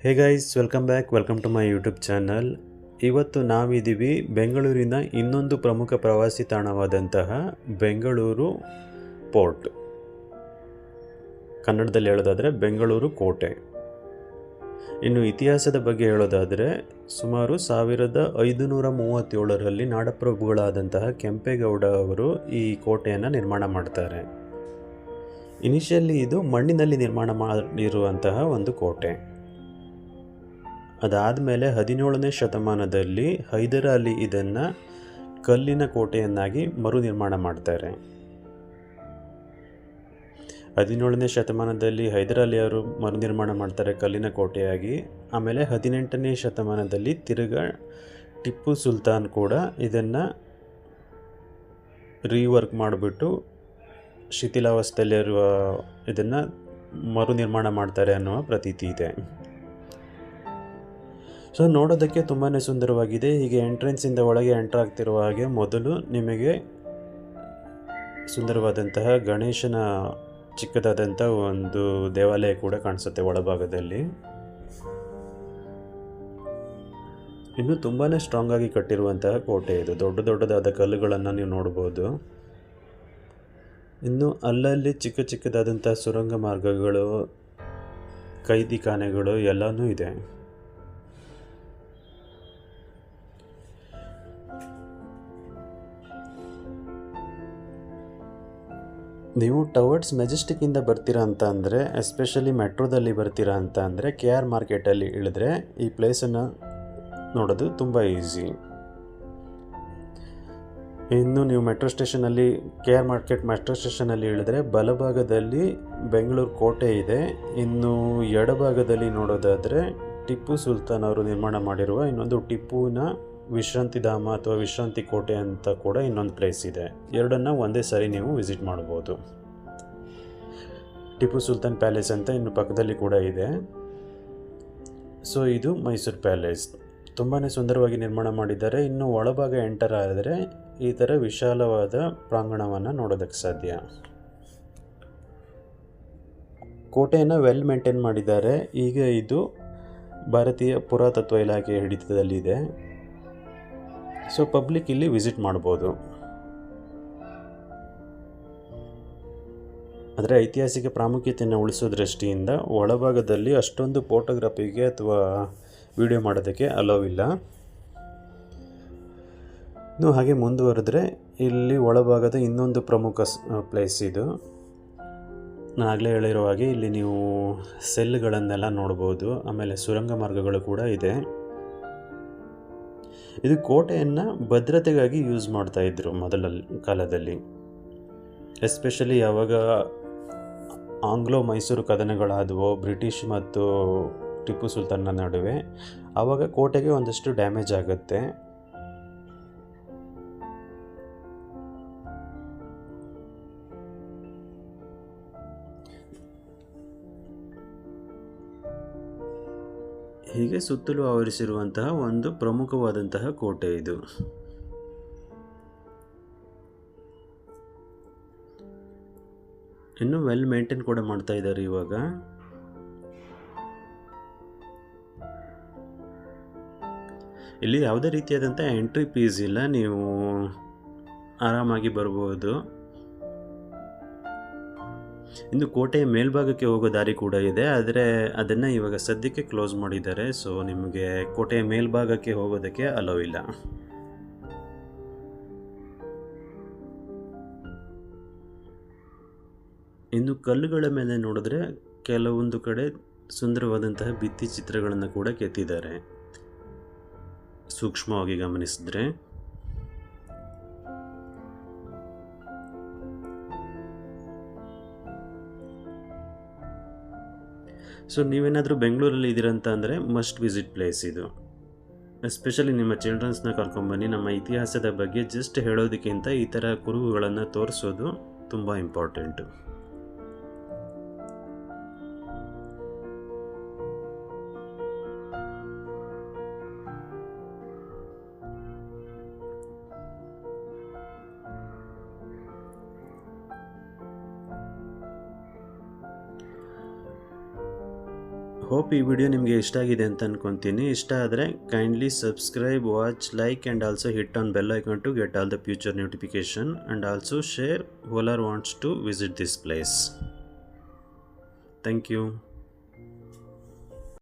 Hey guys, welcome to my YouTube channel. ಇವತ್ತು ನಾವಿದ್ದೀವಿ ಬೆಂಗಳೂರಿನ ಇನ್ನೊಂದು ಪ್ರಮುಖ ಪ್ರವಾಸಿ ತಾಣವಾದಂತಹ ಬೆಂಗಳೂರು ಪೋರ್ಟ್. ಕನ್ನಡದಲ್ಲಿ ಹೇಳೋದಾದರೆ ಬೆಂಗಳೂರು ಕೋಟೆ. ಇನ್ನು ಇತಿಹಾಸದ ಬಗ್ಗೆ ಹೇಳೋದಾದರೆ ಸುಮಾರು 1537ರಲ್ಲಿ ನಾಡಪ್ರಭುಗಳಾದಂತಹ ಕೆಂಪೇಗೌಡ ಅವರು ಈ ಕೋಟೆಯನ್ನು ನಿರ್ಮಾಣ ಮಾಡ್ತಾರೆ. ಇನಿಷಿಯಲಿ ಇದು ಮಣ್ಣಿನಲ್ಲಿ ನಿರ್ಮಾಣ ಮಾಡಿರುವಂತಹ ಒಂದು ಕೋಟೆ. ಅದಾದಮೇಲೆ 17ನೇ ಶತಮಾನದಲ್ಲಿ ಹೈದರ್ ಅಲಿ ಇದನ್ನು ಕಲ್ಲಿನ ಕೋಟೆಯನ್ನಾಗಿ ಮರು ನಿರ್ಮಾಣ ಮಾಡ್ತಾರೆ. 17ನೇ ಶತಮಾನದಲ್ಲಿ ಹೈದರ್ ಅಲಿ ಅವರು ಮರು ನಿರ್ಮಾಣ ಮಾಡ್ತಾರೆ ಕಲ್ಲಿನ ಕೋಟೆಯಾಗಿ. ಆಮೇಲೆ 18ನೇ ಶತಮಾನದಲ್ಲಿ ತಿರುಗಾ ಟಿಪ್ಪು ಸುಲ್ತಾನ್ ಕೂಡ ಇದನ್ನು ರೀವರ್ಕ್ ಮಾಡಿಬಿಟ್ಟು ಶಿಥಿಲಾವಸ್ಥೆಯಲ್ಲಿರುವ ಇದನ್ನು ಮರು ನಿರ್ಮಾಣ ಮಾಡ್ತಾರೆ ಅನ್ನುವ ಪ್ರತೀತಿ ಇದೆ. ಸೊ ನೋಡೋದಕ್ಕೆ ತುಂಬಾ ಸುಂದರವಾಗಿದೆ. ಹೀಗೆ ಎಂಟ್ರೆನ್ಸಿಂದ ಒಳಗೆ ಎಂಟ್ರ್ ಆಗ್ತಿರುವ ಹಾಗೆ ಮೊದಲು ನಿಮಗೆ ಸುಂದರವಾದಂತಹ ಗಣೇಶನ ಚಿಕ್ಕದಾದಂಥ ಒಂದು ದೇವಾಲಯ ಕೂಡ ಕಾಣಿಸುತ್ತೆ ಒಳಭಾಗದಲ್ಲಿ. ಇನ್ನು ತುಂಬಾ ಸ್ಟ್ರಾಂಗ್ ಆಗಿ ಕಟ್ಟಿರುವಂತಹ ಕೋಟೆ ಇದು. ದೊಡ್ಡದಾದ ಕಲ್ಲುಗಳನ್ನು ನೀವು ನೋಡ್ಬೋದು. ಇನ್ನು ಅಲ್ಲಲ್ಲಿ ಚಿಕ್ಕದಾದಂಥ ಸುರಂಗ ಮಾರ್ಗಗಳು, ಕೈದಿ ಖಾನೆಗಳು ಎಲ್ಲನೂ ಇದೆ. ನೀವು ಟವರ್ಡ್ಸ್ ಮೆಜೆಸ್ಟಿಕ್ಕಿಂದ ಬರ್ತೀರಾ ಅಂತ ಅಂದರೆ, ಎಸ್ಪೆಷಲಿ ಮೆಟ್ರೋದಲ್ಲಿ ಬರ್ತೀರಾ ಅಂತ ಅಂದರೆ KR ಮಾರ್ಕೆಟಲ್ಲಿ ಇಳಿದ್ರೆ ಈ ಪ್ಲೇಸನ್ನು ನೋಡೋದು ತುಂಬ ಈಸಿ. ಇನ್ನು ನೀವು ಮೆಟ್ರೋ ಸ್ಟೇಷನಲ್ಲಿ KR ಮಾರ್ಕೆಟ್ ಮೆಟ್ರೋ ಸ್ಟೇಷನಲ್ಲಿ ಇಳಿದ್ರೆ ಬಲಭಾಗದಲ್ಲಿ ಬೆಂಗಳೂರು ಕೋಟೆ ಇದೆ. ಇನ್ನು ಎಡಭಾಗದಲ್ಲಿ ನೋಡೋದಾದರೆ ಟಿಪ್ಪು ಸುಲ್ತಾನ್ ಅವರು ನಿರ್ಮಾಣ ಮಾಡಿರುವ ಇನ್ನೊಂದು ಟಿಪ್ಪುವಿನ ವಿಶ್ರಾಂತಿಧಾಮ ಅಥವಾ ವಿಶ್ರಾಂತಿ ಕೋಟೆ ಅಂತ ಕೂಡ ಇನ್ನೊಂದು ಪ್ಲೇಸ್ ಇದೆ. ಎರಡನ್ನು ಒಂದೇ ಸಾರಿ ನೀವು ವಿಸಿಟ್ ಮಾಡ್ಬೋದು. ಟಿಪ್ಪು ಸುಲ್ತಾನ್ ಪ್ಯಾಲೇಸ್ ಅಂತ ಇನ್ನು ಪಕ್ಕದಲ್ಲಿ ಕೂಡ ಇದೆ. ಸೊ ಇದು ಮೈಸೂರು ಪ್ಯಾಲೇಸ್. ತುಂಬಾ ಸುಂದರವಾಗಿ ನಿರ್ಮಾಣ ಮಾಡಿದ್ದಾರೆ. ಇನ್ನು ಒಳಭಾಗ ಎಂಟರ್ ಆದರೆ ಈ ಥರ ವಿಶಾಲವಾದ ಪ್ರಾಂಗಣವನ್ನು ನೋಡೋದಕ್ಕೆ ಸಾಧ್ಯ. ಕೋಟೆಯನ್ನು ವೆಲ್ ಮೇಂಟೈನ್ ಮಾಡಿದ್ದಾರೆ. ಈಗ ಇದು ಭಾರತೀಯ ಪುರಾತತ್ವ ಇಲಾಖೆ ಹಿಡಿತದಲ್ಲಿದೆ. ಸೊ ಪಬ್ಲಿಕ್ ಇಲ್ಲಿ ವಿಸಿಟ್ ಮಾಡ್ಬೋದು. ಆದರೆ ಐತಿಹಾಸಿಕ ಪ್ರಾಮುಖ್ಯತೆಯನ್ನು ಉಳಿಸೋ ದೃಷ್ಟಿಯಿಂದ ಒಳಭಾಗದಲ್ಲಿ ಅಷ್ಟೊಂದು ಫೋಟೋಗ್ರಫಿಗೆ ಅಥವಾ ವಿಡಿಯೋ ಮಾಡೋದಕ್ಕೆ ಅಲೋ ಇಲ್ಲ. ಇನ್ನು ಹಾಗೆ ಮುಂದುವರೆದ್ರೆ ಇಲ್ಲಿ ಒಳಭಾಗದ ಇನ್ನೊಂದು ಪ್ರಮುಖ ಪ್ಲೇಸ್ ಇದು. ನಾನು ಆಗಲೇ ಹೇಳಿರೋ ಹಾಗೆ ಇಲ್ಲಿ ನೀವು ಸೆಲ್ಗಳನ್ನೆಲ್ಲ ನೋಡ್ಬೋದು. ಆಮೇಲೆ ಸುರಂಗ ಮಾರ್ಗಗಳು ಕೂಡ ಇದೆ. ಇದು ಕೋಟೆಯನ್ನು ಭದ್ರತೆಗಾಗಿ ಯೂಸ್ ಮಾಡ್ತಾಯಿದ್ರು ಮೊದಲ ಕಾಲದಲ್ಲಿ. ಎಸ್ಪೆಷಲಿ ಯಾವಾಗ ಆಂಗ್ಲೋ ಮೈಸೂರು ಕದನಗಳಾದವೋ ಬ್ರಿಟಿಷ್ ಮತ್ತು ಟಿಪ್ಪು ಸುಲ್ತಾನ್ನ ನಡುವೆ, ಆವಾಗ ಕೋಟೆಗೆ ಒಂದಷ್ಟು ಡ್ಯಾಮೇಜ್ ಆಗುತ್ತೆ. ಹೀಗೆ ಸುತ್ತಲೂ ಆವರಿಸಿರುವಂತಹ ಒಂದು ಪ್ರಮುಖವಾದಂತಹ ಕೋಟೆ ಇದು. ಇನ್ನು ವೆಲ್ ಮೇಂಟೈನ್ ಕೂಡ ಮಾಡ್ತಾ ಇದ್ದಾರೆ ಇವಾಗ. ಇಲ್ಲಿ ಯಾವುದೇ ರೀತಿಯಾದಂಥ ಎಂಟ್ರಿ ಫೀಸ್ ಇಲ್ಲ, ನೀವು ಆರಾಮಾಗಿ ಬರ್ಬೋದು. ಇನ್ನು ಕೋಟೆಯ ಮೇಲ್ಭಾಗಕ್ಕೆ ಹೋಗೋ ದಾರಿ ಕೂಡ ಇದೆ, ಆದರೆ ಅದನ್ನು ಇವಾಗ ಸದ್ಯಕ್ಕೆ ಕ್ಲೋಸ್ ಮಾಡಿದ್ದಾರೆ. ಸೊ ನಿಮಗೆ ಕೋಟೆಯ ಮೇಲ್ಭಾಗಕ್ಕೆ ಹೋಗೋದಕ್ಕೆ ಅಲೋ ಇಲ್ಲ. ಇನ್ನು ಕಲ್ಲುಗಳ ಮೇಲೆ ನೋಡಿದ್ರೆ ಕೆಲವೊಂದು ಕಡೆ ಸುಂದರವಾದಂತಹ ಭಿತ್ತಿ ಚಿತ್ರಗಳನ್ನು ಕೂಡ ಕೆತ್ತಿದ್ದಾರೆ, ಸೂಕ್ಷ್ಮವಾಗಿ ಗಮನಿಸಿದ್ರೆ. ಸೊ ನೀವೇನಾದರೂ ಬೆಂಗಳೂರಲ್ಲಿ ಇದ್ದೀರಂತ ಅಂದರೆ ಮಸ್ಟ್ ವಿಸಿಟ್ ಪ್ಲೇಸ್ ಇದು. ಎಸ್ಪೆಷಲಿ ನಿಮ್ಮ ಚಿಲ್ಡ್ರನ್ಸ್ನ ಕರ್ಕೊಂಬನ್ನಿ. ನಮ್ಮ ಇತಿಹಾಸದ ಬಗ್ಗೆ ಜಸ್ಟ್ ಹೇಳೋದಕ್ಕಿಂತ ಈ ಥರ ಕುರುಹುಗಳನ್ನು ತೋರಿಸೋದು ತುಂಬ ಇಂಪಾರ್ಟೆಂಟು. ಹೋಪ್ ಈ ವಿಡಿಯೋ ನಿಮಗೆ ಇಷ್ಟ ಆಗಿದೆ ಅಂತ ಅನ್ಕೊತೀನಿ. ಇಷ್ಟ ಆದರೆ kindly subscribe, watch, like and also hit on bell icon to get all the future notification and also share whoever wants to visit this place. Thank you.